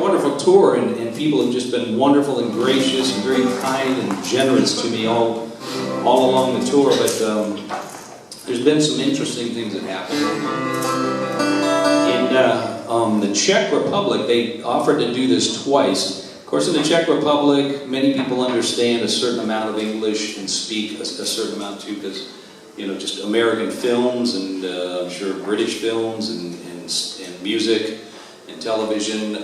wonderful tour, and people have just been wonderful and gracious and very kind and generous to me all along the tour. But there's been some interesting things that happened. In the Czech Republic, they offered to do this twice. Of course, in the Czech Republic, many people understand a certain amount of English and speak a certain amount too, because, you know, just American films and I'm sure British films and music and television,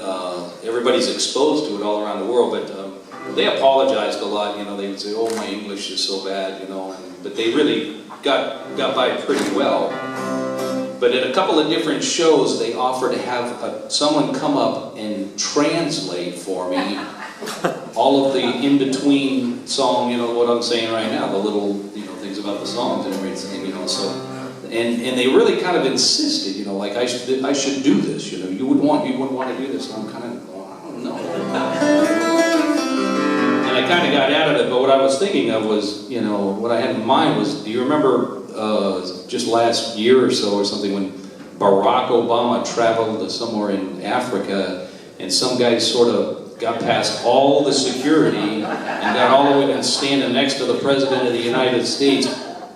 everybody's exposed to it all around the world, but they apologized a lot. You know, they would say, "Oh, my English is so bad," you know, but they really got by pretty well. But at a couple of different shows, they offered to have someone come up and translate for me all of the in-between song, you know, what I'm saying right now, the little, you know, things about the songs and everything, you know, so, and they really kind of insisted, you know, like I should do this, you know, you wouldn't want to do this, and I'm kind of, well, I don't know. And I kind of got out of it, but what I was thinking of was, you know, what I had in mind was, do you remember just last year or so or something when Barack Obama traveled to somewhere in Africa and some guys sort of got past all the security and got all the way to standing next to the President of the United States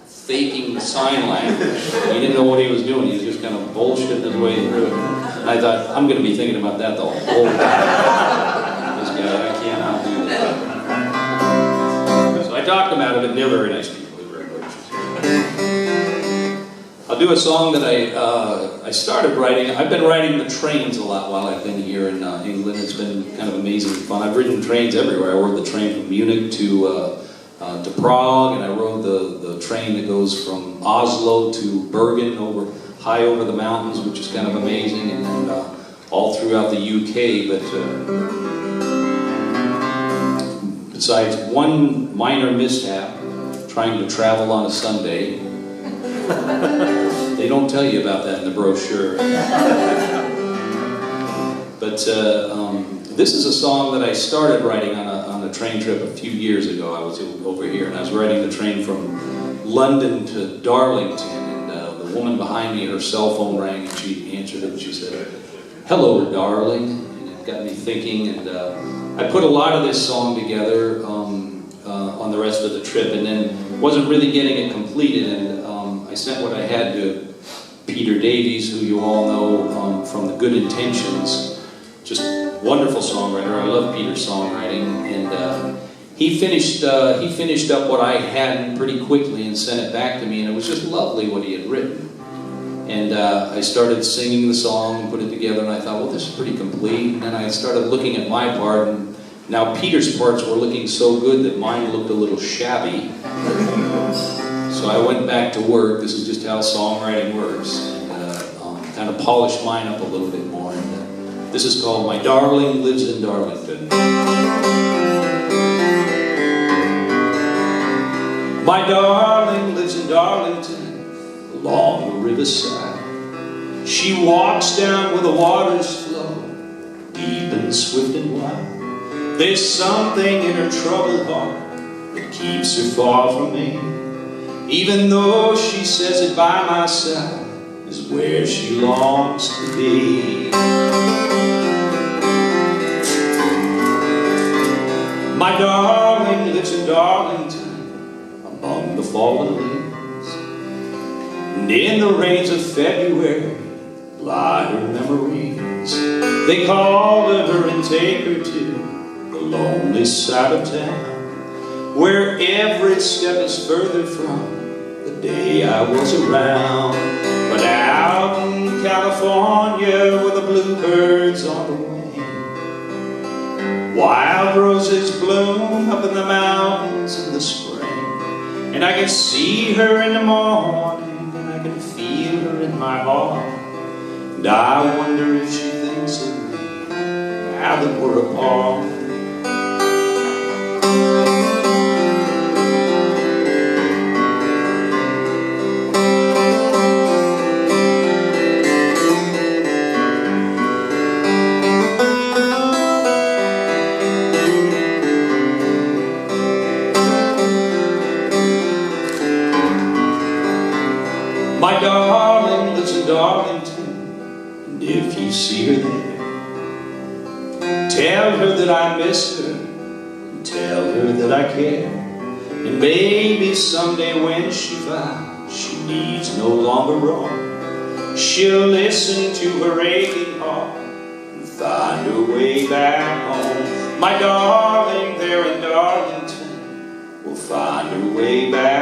faking the sign language. He didn't know what he was doing. He was just kind of bullshitting his way through it. And I thought, I'm going to be thinking about that the whole time. This guy, I cannot do that. So I talked him out of it, and they're very nice people. I'll do a song that I started writing. I've been riding the trains a lot while I've been here in England. It's been kind of amazing and fun. I've ridden trains everywhere. I rode the train from Munich to Prague, and I rode the train that goes from Oslo to Bergen, high over the mountains, which is kind of amazing, and then all throughout the UK. But besides one minor mishap, trying to travel on a Sunday. They don't tell you about that in the brochure. But this is a song that I started writing on a train trip a few years ago. I was over here and I was riding the train from London to Darlington, and the woman behind me, her cell phone rang and she answered it and she said, "Hello, darling." And it got me thinking, and I put a lot of this song together on the rest of the trip, and then wasn't really getting it completed, and I sent what I had to Peter Davies, who you all know from the Good Intentions, just wonderful songwriter. I love Peter's songwriting, and he finished up what I had pretty quickly and sent it back to me, and it was just lovely what he had written. And I started singing the song and put it together, and I thought, well, this is pretty complete. And then I started looking at my part, and now Peter's parts were looking so good that mine looked a little shabby. So I went back to work. This is just how songwriting works, and kind of polished mine up a little bit more. And this is called "My Darling Lives in Darlington." My darling lives in Darlington, along the riverside. She walks down where the waters flow, deep and swift and wide. There's something in her troubled heart that keeps her far from me, even though she says it by my side is where she longs to be. My darling lives in Darlington, among the fallen leaves, and in the rains of February lie her memories. They call her and take her to the lonely side of town, where every step is further from the day I was around. But out in California, where the bluebirds on the wing, wild roses bloom up in the mountains in the spring, and I can see her in the morning, and I can feel her in my heart, and I wonder if she thinks of me now that we're apart. My darling lives in Darlington, and if you see her there, Tell her that I miss her, and tell her that I care. And maybe someday when she finds she needs no longer roam, she'll listen to her aching heart and find her way back home. My darling there in Darlington will find her way back